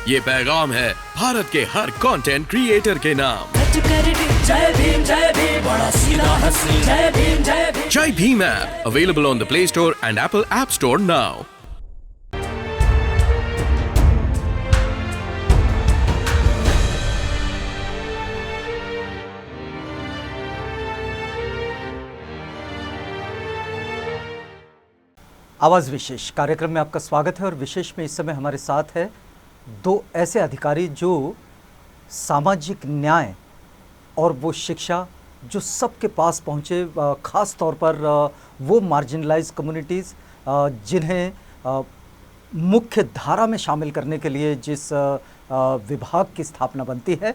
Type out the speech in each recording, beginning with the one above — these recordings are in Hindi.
ये पैगाम है भारत के हर कंटेंट क्रिएटर के नाम। जय भीम बड़ा सीधा हंसी जय भीम जय Bhim app available on the play store and Apple app store now. आवाज़ विशेष कार्यक्रम में आपका स्वागत है और विशेष में इस समय हमारे साथ है दो ऐसे अधिकारी जो सामाजिक न्याय और वो शिक्षा जो सबके पास पहुँचे, ख़ास तौर पर वो मार्जिनलाइज कम्युनिटीज़ जिन्हें मुख्य धारा में शामिल करने के लिए जिस विभाग की स्थापना बनती है।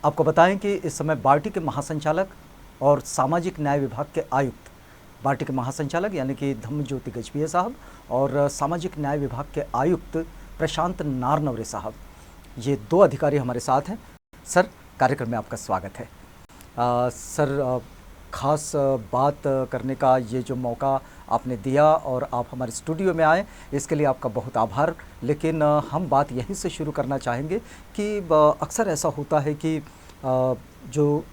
आपको बताएं कि इस समय बार्टी के महासंचालक और सामाजिक न्याय विभाग के आयुक्त, बार्टी के महासंचालक यानी कि धम्मज्योति गजभिया साहब और सामाजिक न्याय विभाग के आयुक्त प्रशांत नारनवरे साहब, ये दो अधिकारी हमारे साथ हैं। सर, कार्यक्रम में आपका स्वागत है। सर, ख़ास बात करने का ये जो मौका आपने दिया और आप हमारे स्टूडियो में आए, इसके लिए आपका बहुत आभार। लेकिन हम बात यहीं से शुरू करना चाहेंगे कि अक्सर ऐसा होता है कि जो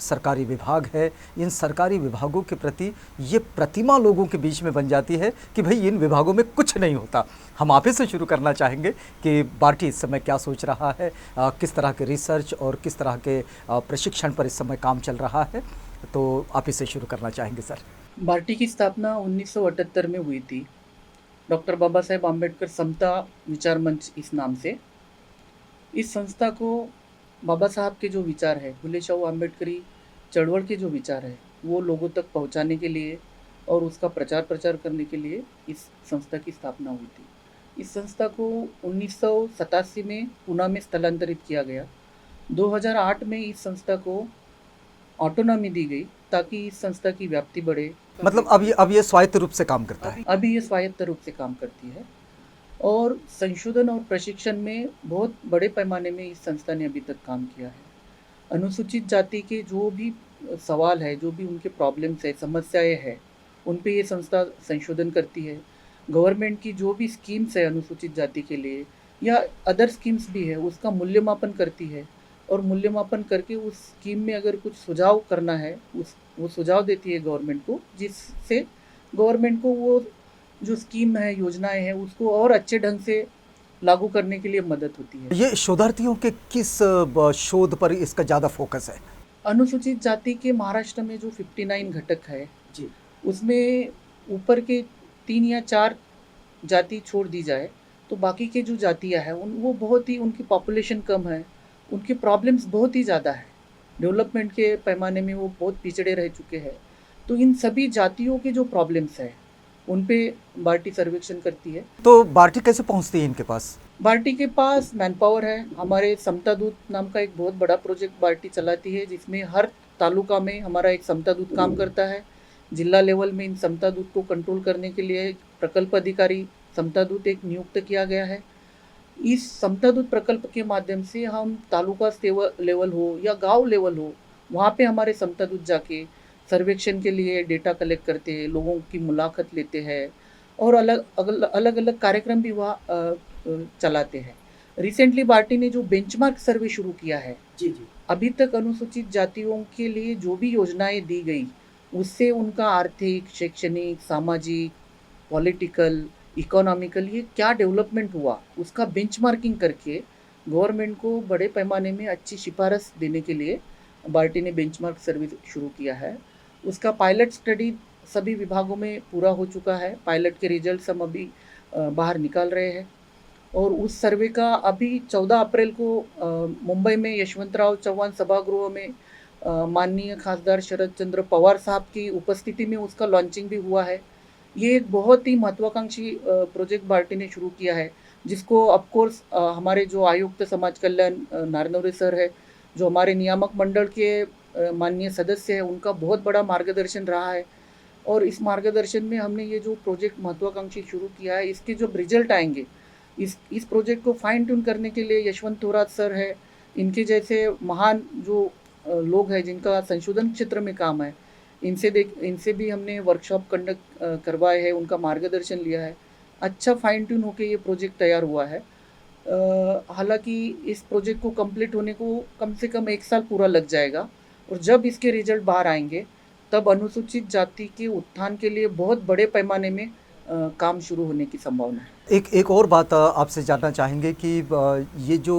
सरकारी विभाग है, इन सरकारी विभागों के प्रति ये प्रतिमा लोगों के बीच में बन जाती है कि भाई इन विभागों में कुछ नहीं होता। हम आप ही से शुरू करना चाहेंगे कि बार्टी इस समय क्या सोच रहा है, किस तरह के रिसर्च और किस तरह के प्रशिक्षण पर इस समय काम चल रहा है, तो आप ही से शुरू करना चाहेंगे सर। बार्टी की स्थापना 1978 में हुई थी, डॉक्टर बाबा साहेब आम्बेडकर समता विचार मंच इस नाम से। इस संस्था को बाबा साहब के जो विचार है, फुले शाहू आम्बेडकरी चळवळ के जो विचार है, वो लोगों तक पहुंचाने के लिए और उसका प्रचार करने के लिए इस संस्था की स्थापना हुई थी। इस संस्था को 1987 में पुणे में स्थलांतरित किया गया। 2008 में इस संस्था को ऑटोनॉमी दी गई ताकि इस संस्था की व्याप्ति बढ़े। मतलब अब ये स्वायत्त रूप से काम करता है? अभी ये स्वायत्त रूप से काम करती है और संशोधन और प्रशिक्षण में बहुत बड़े पैमाने में इस संस्था ने अभी तक काम किया है। अनुसूचित जाति के जो भी सवाल है, जो भी उनके प्रॉब्लम्स है, समस्याएं हैं, उन पे ये संस्था संशोधन करती है। गवर्नमेंट की जो भी स्कीम्स है अनुसूचित जाति के लिए या अदर स्कीम्स भी है, उसका मूल्यमापन करती है और मूल्यमापन करके उस स्कीम में अगर कुछ सुझाव करना है वो सुझाव देती है गवर्नमेंट को, जिससे गवर्नमेंट को वो जो स्कीम है, योजनाएं हैं, उसको और अच्छे ढंग से लागू करने के लिए मदद होती है। ये शोधार्थियों के किस शोध पर इसका ज़्यादा फोकस है? अनुसूचित जाति के महाराष्ट्र में जो 59 घटक है जी, उसमें ऊपर के 3 या 4 जाति छोड़ दी जाए तो बाकी के जो जातियाँ हैं वो बहुत ही, उनकी पॉपुलेशन कम है, उनकी प्रॉब्लम्स बहुत ही ज़्यादा है, डेवलपमेंट के पैमाने में वो बहुत पिछड़े रह चुके हैं। तो इन सभी जातियों के जो प्रॉब्लम्स हैं उन पे बार्टी सर्वेक्षण करती है। तो बार्टी कैसे पहुंचती है इनके पास? बार्टी के पास मैन पावर है। हमारे समता दूत नाम का एक बहुत बड़ा प्रोजेक्ट बार्टी चलाती है, जिसमें हर तालुका में हमारा एक समता दूत काम करता है। जिला लेवल में इन समता दूत को कंट्रोल करने के लिए प्रकल्प अधिकारी समता दूत एक नियुक्त किया गया है। इस समता दूत प्रकल्प के माध्यम से हम तालुका लेवल हो या गाँव लेवल हो, वहाँ पे हमारे समता दूत जाके सर्वेक्षण के लिए डेटा कलेक्ट करते हैं, लोगों की मुलाकात लेते हैं और अलग कार्यक्रम भी वहाँ चलाते हैं। रिसेंटली बार्टी ने जो बेंचमार्क सर्वे शुरू किया है, जी, अभी तक अनुसूचित जातियों के लिए जो भी योजनाएं दी गई उससे उनका आर्थिक, शैक्षणिक, सामाजिक, पॉलिटिकल, इकोनॉमिकल ये क्या डेवलपमेंट हुआ, उसका बेंचमार्किंग करके गवर्नमेंट को बड़े पैमाने में अच्छी सिफारिश देने के लिए बार्टी ने बेंचमार्क सर्वे शुरू किया है। उसका पायलट स्टडी सभी विभागों में पूरा हो चुका है। पायलट के रिजल्ट्स हम अभी बाहर निकाल रहे हैं और उस सर्वे का अभी 14 अप्रैल को मुंबई में यशवंतराव चव्हाण सभागृह में माननीय खासदार शरद चंद्र पवार साहब की उपस्थिति में उसका लॉन्चिंग भी हुआ है। ये एक बहुत ही महत्वाकांक्षी प्रोजेक्ट बार्टी ने शुरू किया है, जिसको ऑफकोर्स हमारे जो आयुक्त समाज कल्याण नारनवरे सर है, जो हमारे नियामक मंडल के माननीय सदस्य हैं, उनका बहुत बड़ा मार्गदर्शन रहा है। और इस मार्गदर्शन में हमने ये जो प्रोजेक्ट महत्वाकांक्षी शुरू किया है, इसके जो रिजल्ट आएंगे, इस प्रोजेक्ट को फाइन ट्यून करने के लिए यशवंत थोरात सर है, इनके जैसे महान जो लोग हैं जिनका संशोधन क्षेत्र में काम है, इनसे भी हमने वर्कशॉप कंडक्ट करवाए हैं, उनका मार्गदर्शन लिया है। अच्छा फाइन ट्यून होकर ये प्रोजेक्ट तैयार हुआ है हालांकि इस प्रोजेक्ट को कंप्लीट होने को कम से कम 1 साल पूरा लग जाएगा, और जब इसके रिजल्ट बाहर आएंगे तब अनुसूचित जाति के उत्थान के लिए बहुत बड़े पैमाने में काम शुरू होने की संभावना है। एक और बात आपसे जानना चाहेंगे कि ये जो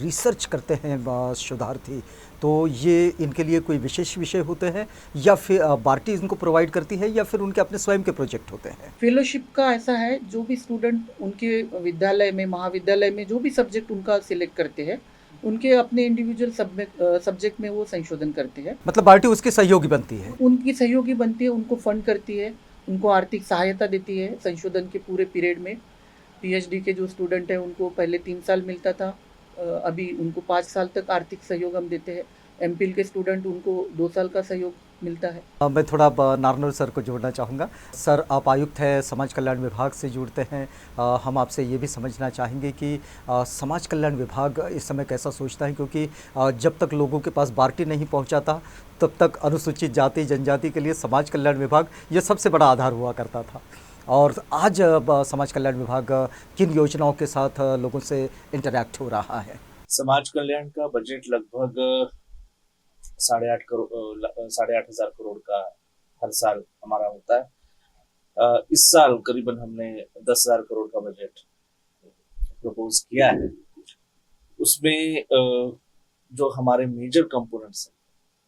रिसर्च करते हैं शोधार्थी, तो ये इनके लिए कोई विशेष विषय होते हैं या फिर बार्टी इनको प्रोवाइड करती है या फिर उनके अपने स्वयं के प्रोजेक्ट होते हैं? फेलोशिप का ऐसा है, जो भी स्टूडेंट उनके विद्यालय में, महाविद्यालय में जो भी सब्जेक्ट उनका सिलेक्ट करते हैं, उनके अपने इंडिविजुअल सब्जेक्ट में वो संशोधन करते हैं। मतलब बार्टी उसकी सहयोगी बनती है? उनकी सहयोगी बनती है, उनको फंड करती है, उनको आर्थिक सहायता देती है संशोधन के पूरे पीरियड में। पीएचडी के जो स्टूडेंट हैं उनको पहले 3 साल मिलता था, अभी उनको 5 साल तक आर्थिक सहयोग हम देते हैं। एमफिल के स्टूडेंट उनको 2 साल का सहयोग मिलता है। मैं थोड़ा नारनौल सर को जोड़ना चाहूँगा। सर, आप आयुक्त हैं, समाज कल्याण विभाग से जुड़ते हैं। हम आपसे ये भी समझना चाहेंगे कि समाज कल्याण विभाग इस समय कैसा सोचता है, क्योंकि जब तक लोगों के पास बार्टी नहीं पहुँचाता तब तक अनुसूचित जाति जनजाति के लिए समाज कल्याण विभाग ये सबसे बड़ा आधार हुआ करता था। और आज समाज कल्याण विभाग किन योजनाओं के साथ लोगों से इंटरैक्ट हो रहा है? समाज कल्याण का बजट लगभग 8,500 करोड़ का हर साल हमारा होता है। इस साल करीबन हमने 10,000 करोड़ का बजट प्रपोज किया है। उसमें जो हमारे मेजर कंपोनेंट्स हैं,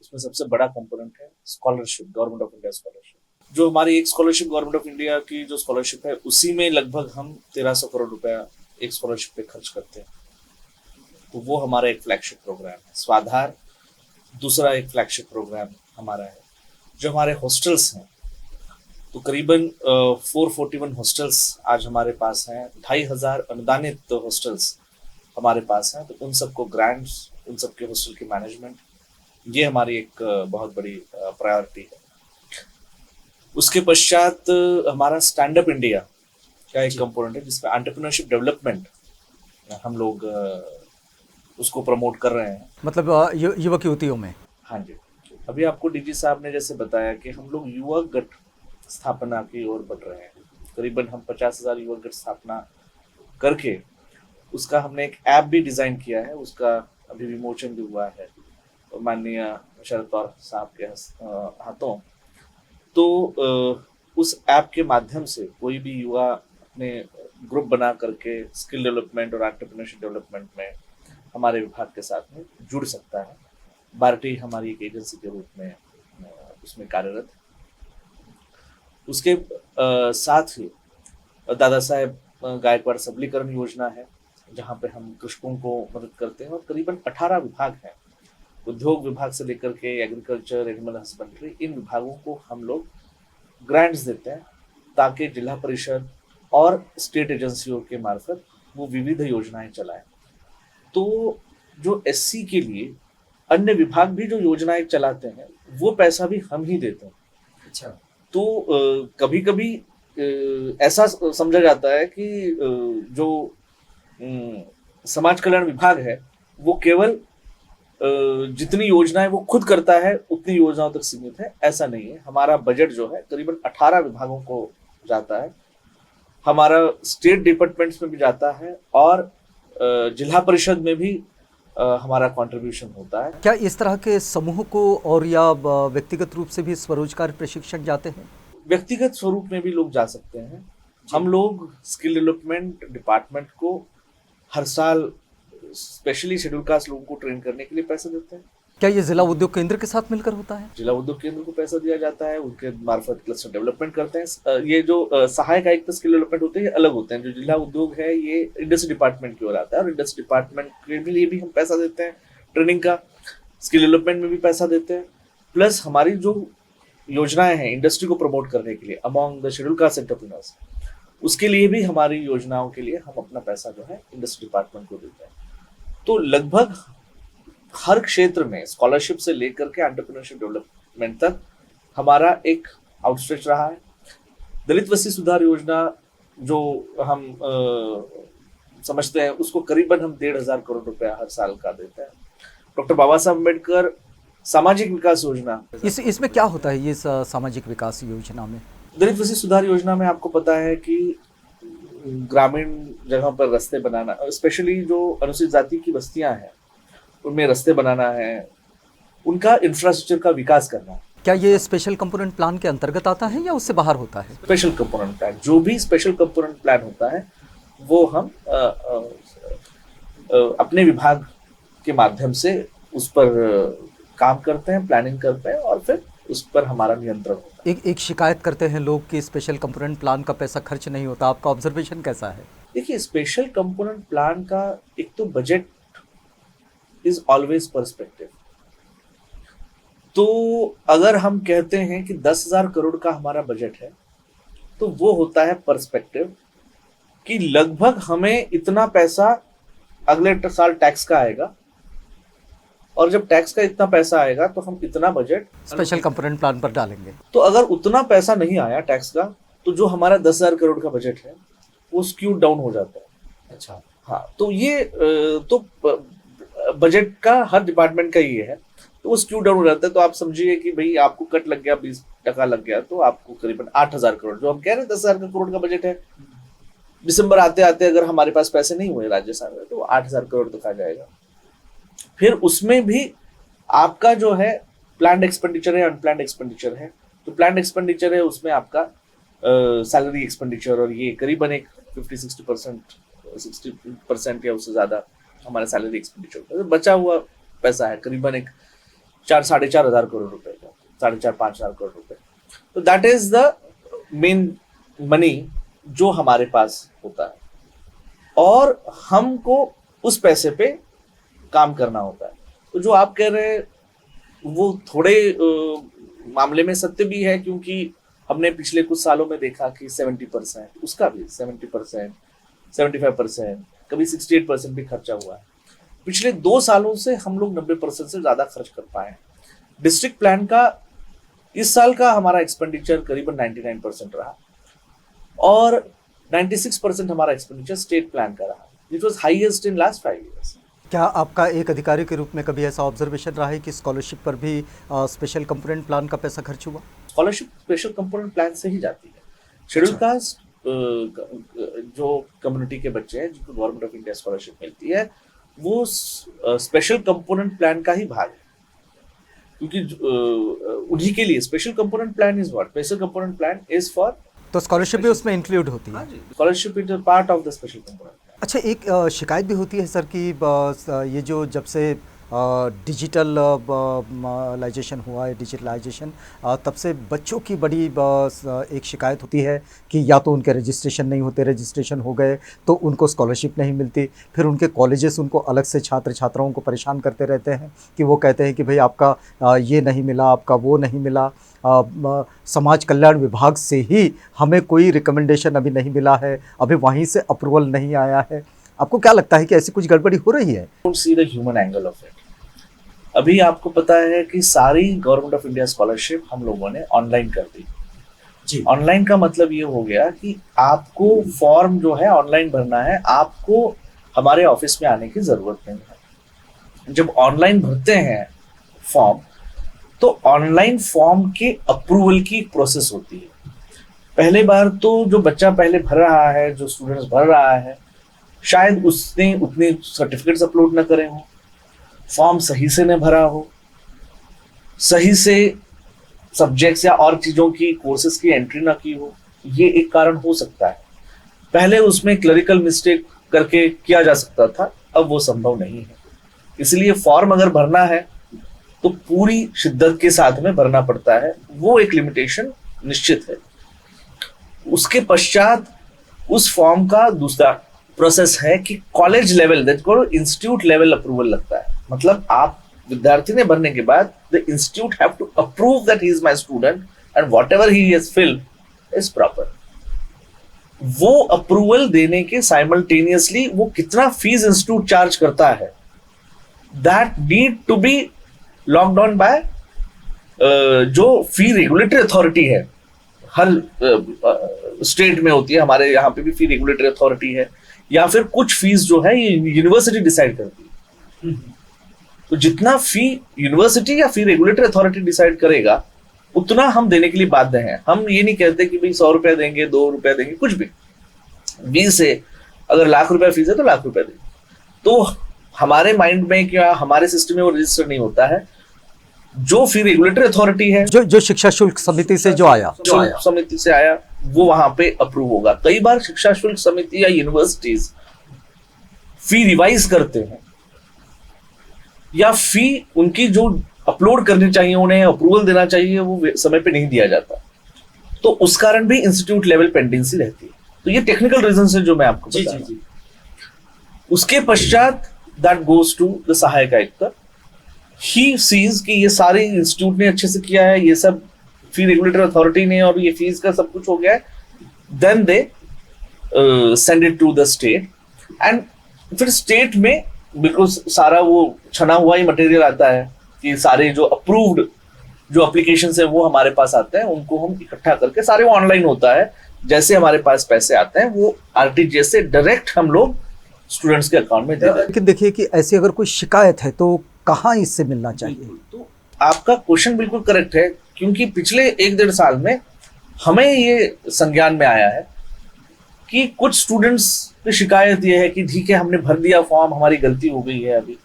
उसमें सबसे बड़ा कंपोनेंट है scholarship, government of India scholarship. जो हमारी एक स्कॉलरशिप गवर्नमेंट ऑफ इंडिया की जो स्कॉलरशिप है, उसी में लगभग हम 1,300 करोड़ रुपया एक स्कॉलरशिप पे खर्च करते हैं। तो वो हमारा एक फ्लैगशिप प्रोग्राम है। स्वाधार दूसरा एक फ्लैगशिप प्रोग्राम हमारा है। जो हमारे हॉस्टल्स हैं, तो करीबन 441 हॉस्टल्स आज हमारे पास हैं। 2,500 अनुदानित हॉस्टल्स हमारे पास हैं। तो उन सबको ग्रांट्स, उन सबके हॉस्टल की मैनेजमेंट, ये हमारी एक बहुत बड़ी प्रायोरिटी है। उसके पश्चात हमारा स्टैंड अप इंडिया का एक कंपोनेंट है, जिसमें एंटरप्रेन्योरशिप डेवलपमेंट हम लोग उसको प्रमोट कर रहे हैं। मतलब युवक युवतियों में? हाँ जी। अभी आपको डीजी साहब ने जैसे बताया कि हम लोग युवक गट स्थापना की ओर बढ़ रहे हैं। करीबन हम 50,000 युवक गट स्थापना करके उसका हमने एक ऐप भी डिजाइन किया है। उसका अभी विमोचन भी हुआ है माननीय शरद पवार साहब के हाथों। तो उस ऐप के माध्यम से कोई भी युवा अपने ग्रुप बना करके स्किल डेवलपमेंट और एंटरप्रेन्योरशिप डेवलपमेंट में हमारे विभाग के साथ में जुड़ सकता है। बार्टी हमारी एक एजेंसी के रूप में उसमें कार्यरत है। उसके साथ ही दादा साहेब गायकवाड़ सबलीकरण योजना है, जहाँ पे हम कृषकों को मदद करते हैं। और करीबन 18 विभाग हैं, उद्योग विभाग से लेकर के एग्रीकल्चर, एनिमल हस्बेंड्री, इन विभागों को हम लोग ग्रांट्स देते हैं ताकि जिला परिषद और स्टेट एजेंसियों के मार्फत वो विविध योजनाएं चलाएं। तो जो एससी के लिए अन्य विभाग भी जो योजनाएं चलाते हैं, वो पैसा भी हम ही देते हैं। अच्छा। तो कभी कभी ऐसा समझा जाता है कि जो समाज कल्याण विभाग है वो केवल जितनी योजनाएं वो खुद करता है उतनी योजनाओं तक सीमित है। ऐसा नहीं है। हमारा बजट जो है करीबन 18 विभागों को जाता है, हमारा स्टेट डिपार्टमेंट्स में भी जाता है और जिला परिषद में भी हमारा कंट्रीब्यूशन होता है। क्या इस तरह के समूह को और या व्यक्तिगत रूप से भी स्वरोजगार प्रशिक्षण जाते हैं? व्यक्तिगत स्वरूप में भी लोग जा सकते हैं। हम लोग स्किल डेवलपमेंट डिपार्टमेंट को हर साल स्पेशली शेड्यूल कास्ट लोगों को ट्रेन करने के लिए पैसे देते हैं। क्या ये जिला उद्योग केंद्र के साथ मिलकर होता है? जिला उद्योग केंद्र को पैसा दिया जाता है, उनके मार्फत क्लस्टर डेवलपमेंट करते हैं। ये जो सहायक आयुक्त स्किल डेवलपमेंट होते हैं, ये अलग होते हैं। जो जिला उद्योग है ये इंडस्ट्री डिपार्टमेंट की ओर आता है, और इंडस्ट्री डिपार्टमेंट के लिए भी हम पैसा देते हैं ट्रेनिंग का। स्किल डेवलपमेंट में भी पैसा देते हैं। प्लस हमारी जो योजनाएं हैं इंडस्ट्री को प्रमोट करने के लिए among the schedule caste entrepreneurs, उसके लिए भी हमारी योजनाओं के लिए हम अपना पैसा जो है इंडस्ट्री डिपार्टमेंट को देते हैं। तो लगभग हर क्षेत्र में स्कॉलरशिप से लेकर के एंटरप्रेन्योरशिप डेवलपमेंट तक हमारा एक आउटस्ट्रेच रहा है। दलित वस्ती सुधार योजना जो हम समझते हैं, उसको करीबन हम 1,500 करोड़ रुपया हर साल का देते हैं। डॉक्टर बाबा साहब अम्बेडकर सामाजिक विकास योजना, इसमें क्या होता है ये सामाजिक विकास योजना में? दलित वस्ती सुधार योजना में आपको पता है कि ग्रामीण जगह पर रास्ते बनाना, स्पेशली जो अनुसूचित जाति की बस्तियां हैं उनमें रास्ते बनाना है, उनका इंफ्रास्ट्रक्चर का विकास करना। क्या ये स्पेशल कंपोनेंट प्लान के अंतर्गत आता है या उससे बाहर होता है? स्पेशल कंपोनेंट प्लान, जो भी स्पेशल कंपोनेंट प्लान होता है वो हम अपने विभाग के माध्यम से उस पर काम करते हैं, प्लानिंग करते हैं और फिर उस पर हमारा नियंत्रण होता है। एक शिकायत करते हैं लोग कि स्पेशल कंपोनेंट प्लान का पैसा खर्च नहीं होता, आपका ऑब्जर्वेशन कैसा है? देखिए, स्पेशल कंपोनेंट प्लान का एक तो बजट इज ऑलवेज पर्सपेक्टिव। तो अगर हम कहते हैं कि 10,000 करोड़ का हमारा बजट है तो वो होता है पर्सपेक्टिव कि लगभग हमें इतना पैसा अगले साल टैक्स का आएगा, और जब टैक्स का इतना पैसा आएगा तो हम इतना बजट स्पेशल कंपोनेंट प्लान पर डालेंगे। तो अगर उतना पैसा नहीं आया टैक्स का तो जो हमारा 10,000 करोड़ का बजट है वो स्क्यू डाउन हो जाता है। अच्छा, हाँ, तो ये तो बजट का हर डिपार्टमेंट का ये है, तो वो स्क्यू डाउन हो जाता है। तो आप समझिए कि भाई आपको कट लग गया, 20% लग गया, तो आपको करीबन 8,000 करोड़, जो हम कह रहे हैं 10,000 करोड़ का बजट है, दिसंबर आते आते अगर हमारे पास पैसे नहीं हुए राजस्थान में तो 8,000 करोड़ तक आ जाएगा। फिर उसमें भी आपका जो है प्लान्ड एक्सपेंडिचर है, अनप्लान्ड एक्सपेंडिचर है। तो प्लान्ड एक्सपेंडिचर है उसमें आपका सैलरी एक्सपेंडिचर और ये करीबन एक 60% या उससे ज्यादा हमारा सैलरी एक्सपेंडिचर, बचा हुआ पैसा है करीबन एक 4,500 करोड़ रुपए का, 4,500 करोड़ रुपए। तो that is the main money जो हमारे पास होता है, और हमको उस पैसे पे काम करना होता है। तो जो आप कह रहे हैं वो थोड़े मामले में सत्य भी है, क्योंकि हमने पिछले कुछ सालों में देखा कि 70%, उसका भी 70%, 75%, कभी 68% भी खर्चा हुआ है। पिछले 2 सालों से हम लोग 90% से ज्यादा खर्च कर पाए हैं। डिस्ट्रिक्ट प्लान का इस साल का हमारा एक्सपेंडिचर करीबन 99% रहा, और 96% हमारा एक्सपेंडिचर स्टेट प्लान का रहा, which was highest in last 5 years। क्या आपका एक अधिकारी के रूप में कभी ऐसा ऑब्जर्वेशन रहा है कि स्कॉलरशिप पर भी स्पेशल कंपोनेंट प्लान का पैसा खर्च हुआ? स्कॉलरशिप स्पेशल कंपोनेंट प्लान से ही जाती है। शेड्यूल कास्ट जो कम्युनिटी के बच्चे हैं जिनको गवर्नमेंट ऑफ इंडिया स्कॉलरशिप मिलती है वो स्पेशल कंपोनेंट प्लान का ही भाग है, क्योंकि उन्हीं के लिए special component plan is what, special component plan is for, तो स्कॉलरशिप भी उसमें इंक्लूड होती है? Scholarship is part of the special component. अच्छा, एक शिकायत भी होती है सर कि ये जो जब से डिजिटलाइजेशन हुआ है, डिजिटलाइजेशन, तब से बच्चों की बड़ी एक शिकायत होती है कि या तो उनके रजिस्ट्रेशन नहीं होते, रजिस्ट्रेशन हो गए तो उनको स्कॉलरशिप नहीं मिलती, फिर उनके कॉलेजेस उनको अलग से छात्र छात्राओं को परेशान करते रहते हैं कि वो कहते हैं कि भाई आपका ये नहीं मिला, आपका वो नहीं मिला, समाज कल्याण विभाग से ही हमें कोई रिकमेंडेशन अभी नहीं मिला है, अभी वहीं से अप्रूवल नहीं आया है। आपको क्या लगता है कि ऐसी कुछ गड़बड़ी हो रही है? Don't see the human angle of it. अभी आपको पता है कि सारी गवर्नमेंट ऑफ इंडिया स्कॉलरशिप हम लोगों ने ऑनलाइन कर दी जी। ऑनलाइन का मतलब ये हो गया कि आपको फॉर्म जो है ऑनलाइन भरना है, आपको हमारे ऑफिस में आने की जरूरत नहीं है। जब ऑनलाइन भरते हैं फॉर्म तो ऑनलाइन फॉर्म के अप्रूवल की प्रोसेस होती है। पहले बार तो जो बच्चा पहले भर रहा है, जो स्टूडेंट्स भर रहा है, शायद उसने उतने सर्टिफिकेट्स अपलोड न करे हो, फॉर्म सही से न भरा हो, सही से सब्जेक्ट्स या और चीजों की कोर्सेज की एंट्री ना की हो, ये एक कारण हो सकता है। पहले उसमें क्लरिकल मिस्टेक करके किया जा सकता था, अब वो संभव नहीं है। इसलिए फॉर्म अगर भरना है तो पूरी शिद्दत के साथ में भरना पड़ता है, वो एक लिमिटेशन निश्चित है। उसके पश्चात उस फॉर्म का दूसरा प्रोसेस है कि कॉलेज लेवल, दैट को इंस्टीट्यूट लेवल अप्रूवल लगता है। मतलब आप विद्यार्थी ने भरने के बाद the institute have to approve that he is my student and whatever he has filled is proper. वो अप्रूवल देने के साइमल्टेनियसली वो कितना फीस इंस्टीट्यूट चार्ज करता है, that need to be locked on by जो फी रेगुलेटरी अथॉरिटी है, हर स्टेट में होती है, हमारे यहाँ पे भी फी रेगुलेटरी अथॉरिटी है, या फिर कुछ फीस जो है ये यूनिवर्सिटी डिसाइड करती है। तो जितना फी यूनिवर्सिटी या फी रेगुलेटरी अथॉरिटी डिसाइड करेगा उतना हम देने के लिए बाध्य हैं। हम ये नहीं कहते कि भाई 100 रुपया देंगे, 2 रुपया देंगे, कुछ भी। 20 से अगर लाख रुपया फीस है तो लाख रुपया दे, तो हमारे माइंड में क्या, हमारे सिस्टम में वो रजिस्टर नहीं होता है। जो फी रेगुलेटरी अथॉरिटी है, जो शिक्षा शुल्क समिति से जो आया समिति से आया, वो वहां पे अप्रूव होगा। कई बार शिक्षा शुल्क समिति या यूनिवर्सिटीज फी रिवाइज करते हैं, या फी उनकी जो अपलोड करनी चाहिए, उन्हें अप्रूवल देना चाहिए, वो समय पे नहीं दिया जाता, तो उस कारण भी इंस्टीट्यूट लेवल पेंडेंसी रहती है। तो ये टेक्निकल रीजन है जो मैं आपको बता रहा हूं। उसके पश्चात दैट गोज टू द सहायक आयुक्त, ही सीज कि ये सारे इंस्टीट्यूट ने अच्छे से किया है, ये सब फी रेगुलेटरी अथॉरिटी ने, और ये फीस का सब कुछ हो गया है, then they send it to the state, and फिर स्टेट में बिल्कुल सारा वो छना हुआ ही मटेरियल आता है कि सारे जो अप्रूव्ड जो एप्लीकेशन है वो हमारे पास आते हैं, उनको हम इकट्ठा करके, सारे वो ऑनलाइन होता है, जैसे हमारे पास पैसे आते हैं वो आरटीजीएस से डायरेक्ट हम लोग स्टूडेंट्स के अकाउंट में दे देते हैं। लेकिन देखिए कि ऐसी अगर कोई शिकायत है तो कहाँ इससे मिलना चाहिए? तो आपका क्वेश्चन बिल्कुल करेक्ट है, क्योंकि पिछले 1-1.5 साल में हमें ये संज्ञान में आया है कि कुछ स्टूडेंट्स की शिकायत ये है कि ठीक है, हमने भर दिया फॉर्म, हमारी गलती हो गई है, अभी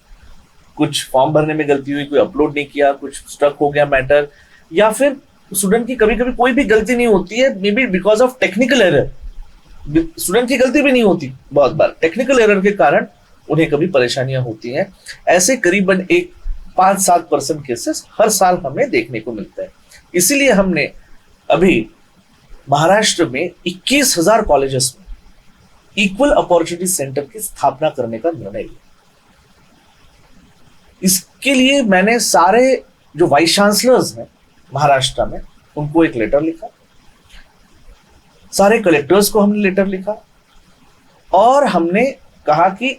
कुछ फॉर्म भरने में गलती हुई, कोई अपलोड नहीं किया, कुछ स्टक हो गया मैटर, या फिर स्टूडेंट की कभी कभी कोई भी गलती नहीं होती है, may be because of technical error, student की गलती भी नहीं होती, बहुत बार टेक्निकल एरर के कारण उन्हें कभी परेशानियां होती हैं। ऐसे करीबन 5-7% केसेस हर साल हमें देखने को मिलता है। इसीलिए हमने अभी महाराष्ट्र में 21,000 कॉलेजेस में इक्वल अपॉर्चुनिटी सेंटर की स्थापना करने का निर्णय लिया। इसके लिए मैंने सारे जो वाइस चांसलर्स हैं महाराष्ट्र में, उनको एक लेटर लिखा, सारे कलेक्टर्स को हमने लेटर लिखा, और हमने कहा कि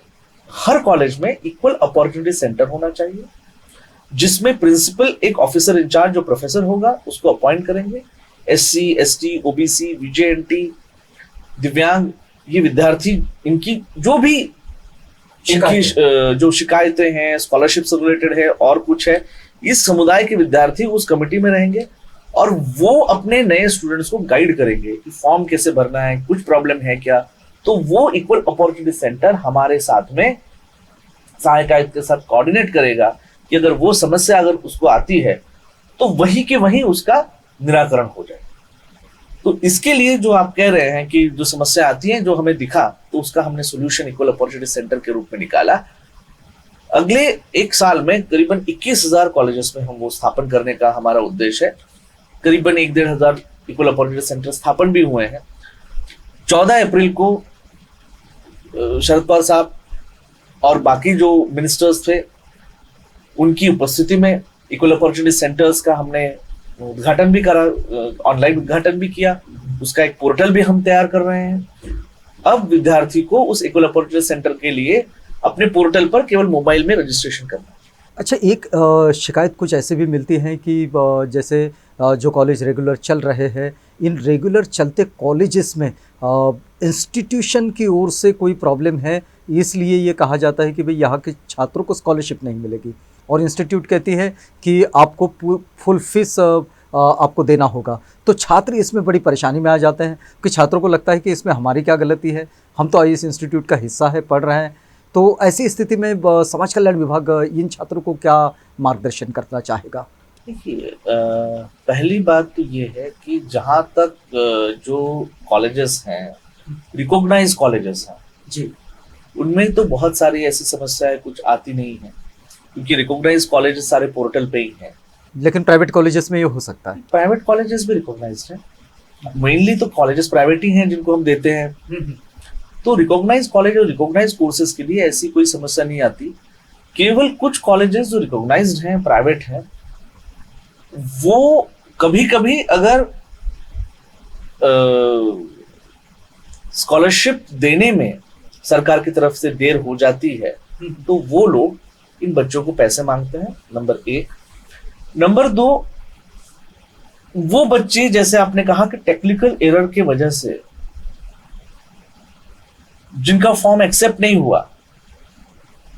हर कॉलेज में इक्वल अपॉर्चुनिटी सेंटर होना चाहिए, जिसमें प्रिंसिपल एक ऑफिसर इंचार्ज जो प्रोफेसर होगा उसको अपॉइंट करेंगे। SC, ST, OBC, VJNT, दिव्यांग, ये विद्यार्थी, इनकी जो भी इनकी जो शिकायतें हैं, स्कॉलरशिप से रिलेटेड है और कुछ है, इस समुदाय के विद्यार्थी उस कमेटी में रहेंगे, और वो अपने नए स्टूडेंट्स को गाइड करेंगे कि फॉर्म कैसे भरना है, कुछ प्रॉब्लम है क्या। तो वो इक्वल अपॉर्चुनिटी सेंटर हमारे साथ में सहायक आयुक्त के साथ कोऑर्डिनेट करेगा कि अगर वो समस्या अगर उसको आती है तो वही के वही उसका निराकरण हो जाए। तो इसके लिए जो आप कह रहे हैं कि जो समस्या आती है, जो हमें दिखा, तो उसका हमने सोल्यूशन इक्वल अपॉर्चुनिटी सेंटर के रूप में निकाला। अगले 1 साल में करीबन 21,000 कॉलेजेस में हम वो स्थापन करने का हमारा उद्देश्य है। करीबन 1-1.5 हजार इक्वल अपॉर्चुनिटी सेंटर स्थापन भी हुए हैं। 14 अप्रैल को शरद पवार साहब और बाकी जो मिनिस्टर्स थे, उनकी उपस्थिति में इक्वल अपॉर्चुनिटी सेंटर्स का हमने उद्घाटन भी करा, ऑनलाइन उद्घाटन भी किया। उसका एक पोर्टल भी हम तैयार कर रहे हैं। अब विद्यार्थी को उस इक्वल अपॉर्चुनिटी सेंटर के लिए अपने पोर्टल पर केवल मोबाइल में रजिस्ट्रेशन करना है। अच्छा, एक शिकायत कुछ ऐसे भी मिलती हैं कि जैसे जो कॉलेज रेगुलर चल रहे हैं, इन रेगुलर चलते कॉलेजेस में इंस्टीट्यूशन की ओर से कोई प्रॉब्लम है, इसलिए ये कहा जाता है कि भाई यहाँ के छात्रों को स्कॉलरशिप नहीं मिलेगी, और इंस्टीट्यूट कहती है कि आपको फुल फीस आपको देना होगा। तो छात्र इसमें बड़ी परेशानी में आ जाते हैं कि छात्रों को लगता है कि इसमें हमारी क्या गलती है, हम तो इस इंस्टीट्यूट का हिस्सा है, पढ़ रहे हैं। तो ऐसी स्थिति में समाज कल्याण विभाग इन छात्रों को क्या मार्गदर्शन करना चाहेगा? देखिए, पहली बात तो ये है कि जहाँ तक जो कॉलेजेस हैं, रिकॉग्नाइज कॉलेजेस हैं जी, उनमें तो बहुत सारी ऐसी समस्याएं कुछ आती नहीं है, क्योंकि रिकॉग्नाइज कॉलेजेस सारे पोर्टल पे ही हैं। लेकिन प्राइवेट कॉलेजेस में ये हो सकता है। प्राइवेट कॉलेजेस भी रिकॉग्नाइज्ड हैं, मेनली तो कॉलेजेस प्राइवेट ही हैं जिनको हम देते हैं। तो रिकॉग्नाइज कॉलेज और रिकॉग्नाइज कोर्सेज के लिए ऐसी कोई समस्या नहीं आती। केवल कुछ कॉलेजेस जो रिकॉग्नाइज्ड हैं, प्राइवेट हैं, वो कभी कभी अगर स्कॉलरशिप देने में सरकार की तरफ से देर हो जाती है, तो वो लोग इन बच्चों को पैसे मांगते हैं, नंबर 1। नंबर 2, वो बच्चे, जैसे आपने कहा कि टेक्निकल एरर की वजह से जिनका फॉर्म एक्सेप्ट नहीं हुआ,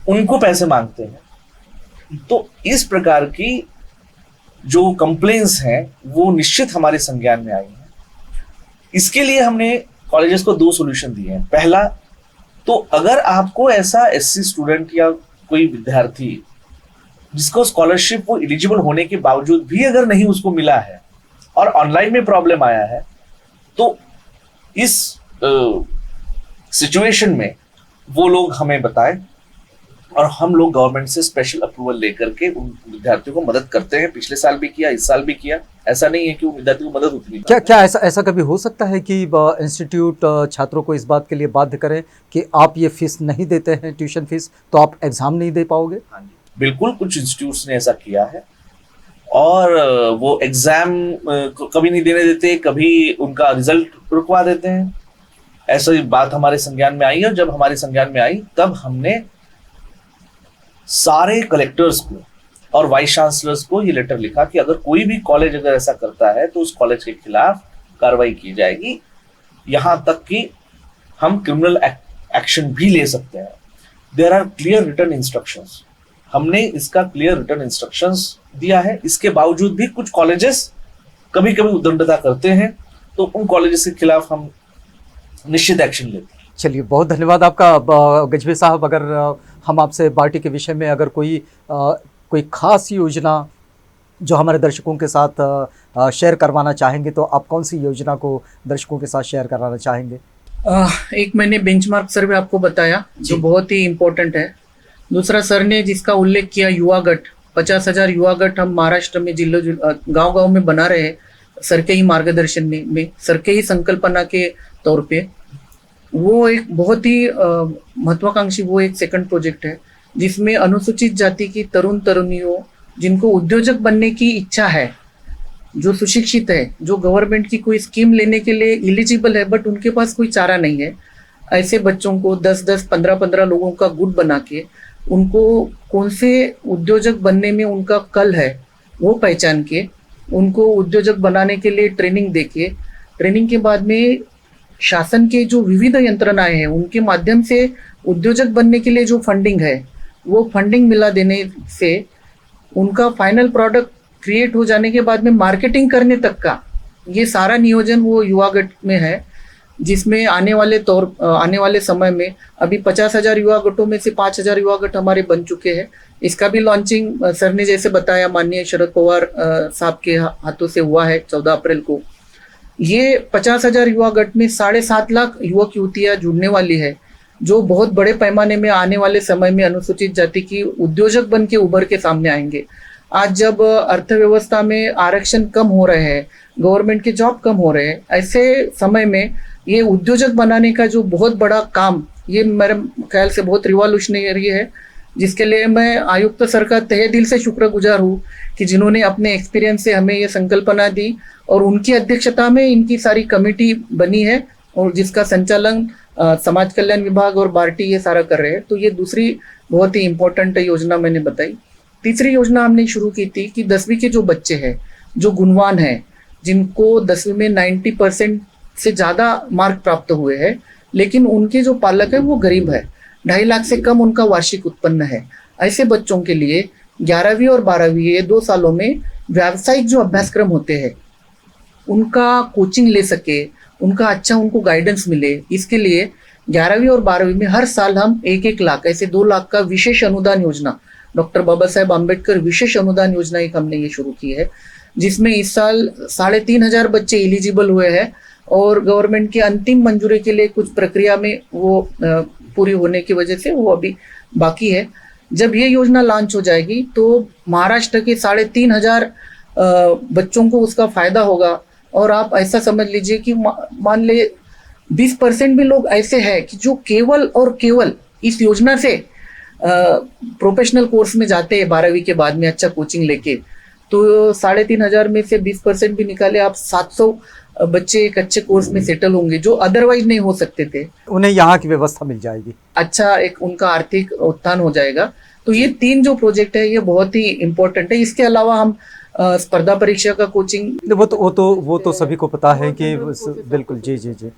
उनको पैसे मांगते हैं। तो इस प्रकार की जो कंप्लेंट्स हैं वो निश्चित हमारे संज्ञान में आई हैं। इसके लिए हमने कॉलेजेस को दो सॉल्यूशन दिए हैं। पहला, तो अगर आपको ऐसा एससी स्टूडेंट या कोई विद्यार्थी जिसको स्कॉलरशिप वो एलिजिबल होने के बावजूद भी अगर नहीं उसको मिला है और ऑनलाइन में प्रॉब्लम आया है, तो इस सिचुएशन में वो लोग हमें बताएं और हम लोग गवर्नमेंट से स्पेशल अप्रूवल लेकर के उन विद्यार्थियों को मदद करते हैं। पिछले साल भी किया, इस साल भी किया। ऐसा नहीं है कि उन विद्यार्थियों को मदद होती नहीं। क्या ऐसा कभी हो सकता है कि इंस्टीट्यूट छात्रों को इस बात के लिए बाध्य करें कि आप ये फीस नहीं देते हैं, ट्यूशन फीस, तो आप एग्जाम नहीं दे पाओगे? हाँ जी, बिल्कुल, कुछ इंस्टीट्यूट्स ने ऐसा किया है और वो एग्जाम कभी नहीं देने देते, कभी उनका रिजल्ट रुकवा देते हैं। ऐसी बात हमारे संज्ञान में आई, और जब हमारे संज्ञान में आई तब हमने सारे कलेक्टर्स को और वाइस चांसलर्स को ये लेटर लिखा कि अगर कोई भी कॉलेज अगर ऐसा करता है तो उस कॉलेज के खिलाफ कार्रवाई की जाएगी, यहां तक कि हम क्रिमिनल एक्शन भी ले सकते हैं। There are clear written instructions. हमने इसका क्लियर रिटन इंस्ट्रक्शंस दिया है। इसके बावजूद भी कुछ कॉलेजेस कभी कभी उद्दंडता करते हैं, तो उन कॉलेजेस के खिलाफ हम निश्चित एक्शन लेते हैं। चलिए, बहुत धन्यवाद आपका गजबे साहब। अगर हम आपसे बार्टी के विषय में अगर कोई खास योजना जो हमारे दर्शकों के साथ शेयर करवाना चाहेंगे, तो आप कौन सी योजना को दर्शकों के साथ शेयर करवाना चाहेंगे? एक मैंने बेंचमार्क सर्वे आपको बताया जो बहुत ही इम्पोर्टेंट है। दूसरा, सर ने जिसका उल्लेख किया, युवा गट, 50,000 युवा गट हम महाराष्ट्र में गांव-गांव में बना रहे हैं, सर के ही मार्गदर्शन में, सर के ही संकल्पना के तौर पे। वो एक बहुत ही महत्वाकांक्षी वो एक सेकंड प्रोजेक्ट है जिसमें अनुसूचित जाति की तरुण तरुणियों जिनको उद्योजक बनने की इच्छा है, जो सुशिक्षित है, जो गवर्नमेंट की कोई स्कीम लेने के लिए एलिजिबल है बट उनके पास कोई चारा नहीं है, ऐसे बच्चों को 10-10, 15-15 लोगों का गुट बना के उनको कौन से उद्योजक बनने में उनका कल है वो पहचान के उनको उद्योजक बनाने के लिए ट्रेनिंग देके, ट्रेनिंग के बाद में शासन के जो विविध यंत्रणाएं हैं उनके माध्यम से उद्योजक बनने के लिए जो फंडिंग है वो फंडिंग मिला देने से उनका फाइनल प्रोडक्ट क्रिएट हो जाने के बाद में मार्केटिंग करने तक का ये सारा नियोजन वो युवा गट में है, जिसमें आने वाले समय में अभी 50,000 युवा गटों में से 5,000 युवा गट हमारे बन चुके हैं। इसका भी लॉन्चिंग सर ने जैसे बताया माननीय शरद पवार साहब के हाथों से हुआ है 14 अप्रैल को। ये 50,000 युवा गट में 7.5 लाख युवक युवतियां जुड़ने वाली है, जो बहुत बड़े पैमाने में आने वाले समय में अनुसूचित जाति की उद्योजक बन के उभर के सामने आएंगे। आज जब अर्थव्यवस्था में आरक्षण कम हो रहे हैं, गवर्नमेंट के जॉब कम हो रहे हैं, ऐसे समय में ये उद्योजक बनाने का जो बहुत बड़ा काम, ये मेरे ख्याल से बहुत रिवॉल्यूशनरी है, जिसके लिए मैं आयुक्त सर का तहे दिल से शुक्रगुजार हूँ कि जिन्होंने अपने एक्सपीरियंस से हमें ये संकल्पना दी और उनकी अध्यक्षता में इनकी सारी कमेटी बनी है और जिसका संचालन समाज कल्याण विभाग और बार्टी ये सारा कर रहे हैं। तो ये दूसरी बहुत ही इम्पोर्टेंट योजना मैंने बताई। तीसरी योजना हमने शुरू की थी कि 10वीं के जो बच्चे हैं जो गुणवान हैं, जिनको 10वीं में 90% से ज़्यादा मार्क प्राप्त हुए हैं, लेकिन उनके जो पालक है वो गरीब है, 2.5 लाख से कम उनका वार्षिक उत्पन्न है, ऐसे बच्चों के लिए 11वीं और 12वीं ये 2 सालों में व्यावसायिक जो अभ्यासक्रम होते हैं उनका कोचिंग ले सके, उनका अच्छा उनको गाइडेंस मिले, इसके लिए 11वीं और 12वीं में हर साल हम 1-1 लाख ऐसे 2 लाख का विशेष अनुदान योजना, डॉक्टर बाबा साहेब आम्बेडकर विशेष अनुदान योजना एक हमने ये शुरू की है, जिसमें इस साल 3,500 बच्चे एलिजिबल हुए हैं और गवर्नमेंट की अंतिम मंजूरी के लिए कुछ प्रक्रिया में वो पूरी होने की वजह से वो अभी बाकी है। जब ये योजना लॉन्च हो जाएगी तो महाराष्ट्र के 3,500 बच्चों को उसका फायदा होगा। और आप ऐसा समझ लीजिए कि मान ले 20% भी लोग ऐसे हैं कि जो केवल और केवल इस योजना से प्रोफेशनल कोर्स में जाते हैं 12वीं के बाद में अच्छा कोचिंग लेके, तो 3,500 में से 20% भी निकाले आप 700 बच्चे एक अच्छे कोर्स में सेटल होंगे जो अदरवाइज नहीं हो सकते थे, उन्हें यहाँ की व्यवस्था मिल जाएगी, अच्छा एक उनका आर्थिक उत्थान हो जाएगा। तो ये 3 जो प्रोजेक्ट है ये बहुत ही इम्पोर्टेंट है। इसके अलावा हम स्पर्धा परीक्षा का कोचिंग, वो तो सभी को पता है कि बिल्कुल जी।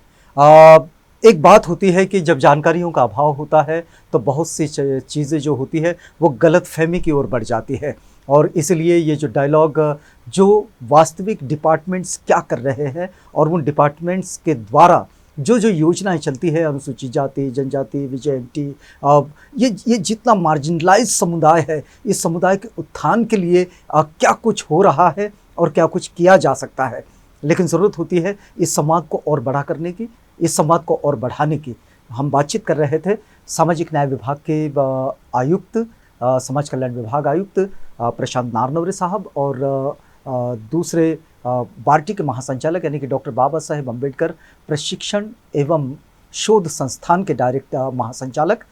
एक बात होती है कि जब जानकारियों का अभाव होता है तो बहुत सी चीज़ें जो होती है वो गलत फहमी की ओर बढ़ जाती है, और इसलिए ये जो डायलॉग जो वास्तविक डिपार्टमेंट्स क्या कर रहे हैं और उन डिपार्टमेंट्स के द्वारा जो जो योजनाएं चलती है अनुसूचित जाति, जनजाति, VJMT, ये जितना मार्जिनलाइज समुदाय है, इस समुदाय के उत्थान के लिए क्या कुछ हो रहा है और क्या कुछ किया जा सकता है। लेकिन ज़रूरत होती है इस संवाद को और बड़ा करने की, इस संवाद को और बढ़ाने की। हम बातचीत कर रहे थे सामाजिक न्याय विभाग के आयुक्त, समाज कल्याण विभाग आयुक्त प्रशांत नारनवरे साहब और दूसरे बार्टी के महासंचालक यानी कि डॉक्टर बाबा साहेब अम्बेडकर प्रशिक्षण एवं शोध संस्थान के डायरेक्टर महासंचालक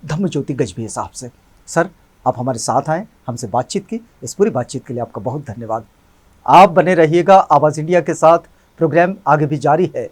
धम्मज्योति गजभिये साहब से। सर, आप हमारे साथ आए, हमसे बातचीत की, इस पूरी बातचीत के लिए आपका बहुत धन्यवाद। आप बने रहिएगा आवाज़ इंडिया के साथ, प्रोग्राम आगे भी जारी है।